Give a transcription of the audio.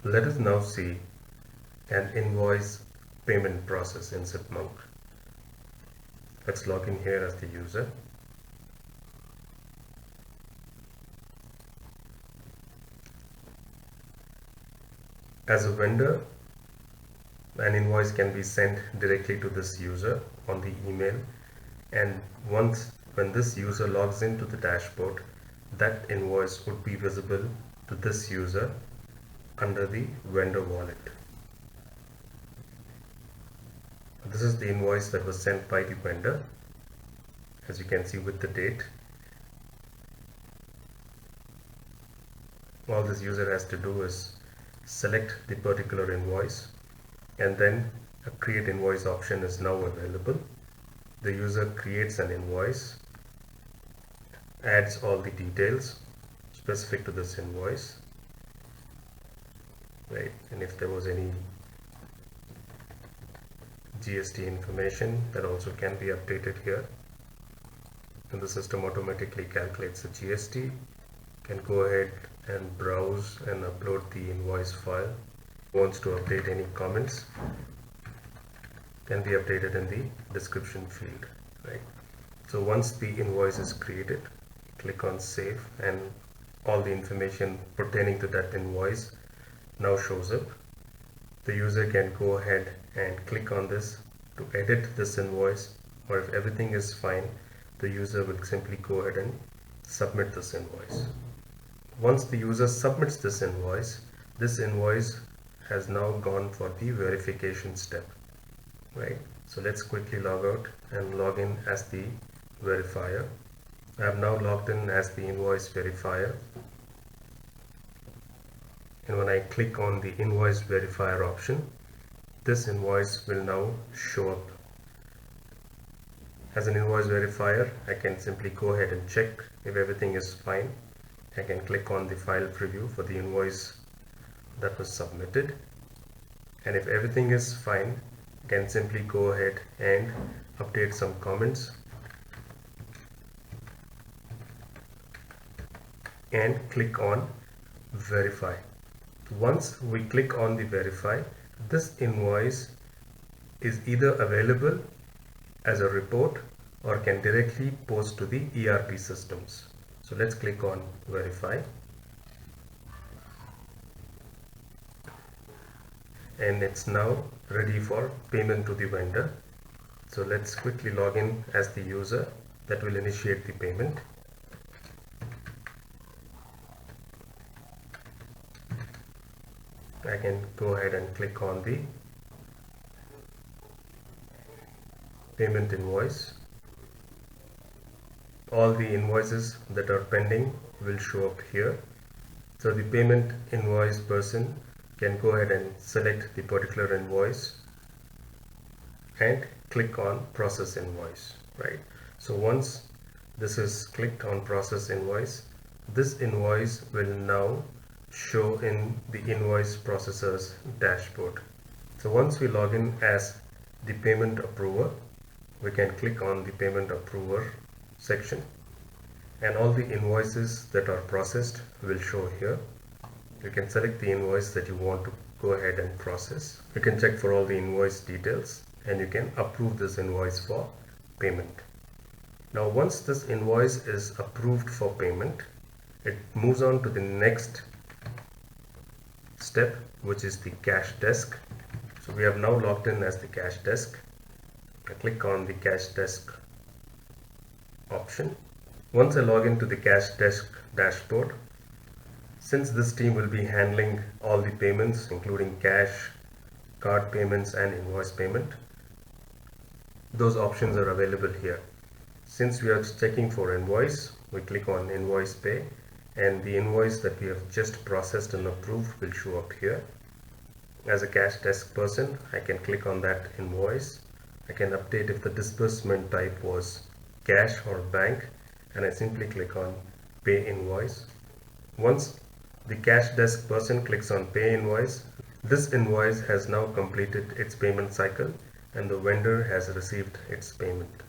Let us now see an invoice payment process in ZipMonk. Let's log in here as the user. As a vendor, an invoice can be sent directly to this user on the email, and when this user logs into the dashboard, that invoice would be visible to this user under the vendor wallet. This is the invoice that was sent by the vendor, as you can see with the date. All this user has to do is select the particular invoice, and then a create invoice option is now available. The user creates an invoice, adds all the details specific to this invoice, right? And if there was any GST information, that also can be updated here, and the system automatically calculates the GST. You can go ahead and browse and upload the invoice file. Wants to update any comments, can be updated in the description field, right? So once the invoice is created, click on save, and all the information pertaining to that invoice now shows up. The user can go ahead and click on this to edit this invoice, or if everything is fine, the user will simply go ahead and submit this invoice. Once the user submits this invoice has now gone for the verification step, right? So let's quickly log out and log in as the verifier. I have now logged in as the invoice verifier, and when I click on the invoice verifier option, this invoice will now show up. As an invoice verifier, I can simply go ahead and check if everything is fine. I can click on the file preview for the invoice that was submitted, and if everything is fine, I can simply go ahead and update some comments and click on verify. Once we click on the verify, this invoice is either available as a report or can directly post to the ERP systems. So let's click on verify, and it's now ready for payment to the vendor. So let's quickly log in as the user that will initiate the payment. I can go ahead and click on the payment invoice. All the invoices that are pending will show up here. So the payment invoice person can go ahead and select the particular invoice and click on process invoice, right? So once this is clicked on process invoice, this invoice will now show in the invoice processor's dashboard. So once we log in as the payment approver, we can click on the payment approver section, and all the invoices that are processed will show here. You can select the invoice that you want to go ahead and process. You can check for all the invoice details, and you can approve this invoice for payment. Now once this invoice is approved for payment, it moves on to the next step, which is the cash desk. So we have now logged in as the cash desk. I click on the cash desk option. Once I log into the cash desk dashboard, since this team will be handling all the payments including cash, card payments and invoice payment, those options are available here. Since we are checking for invoice, we click on invoice pay, and the invoice that we have just processed and approved will show up here. As a cash desk person, I can click on that invoice. I can update if the disbursement type was cash or bank, and I simply click on pay invoice. Once the cash desk person clicks on pay invoice, this invoice has now completed its payment cycle and the vendor has received its payment.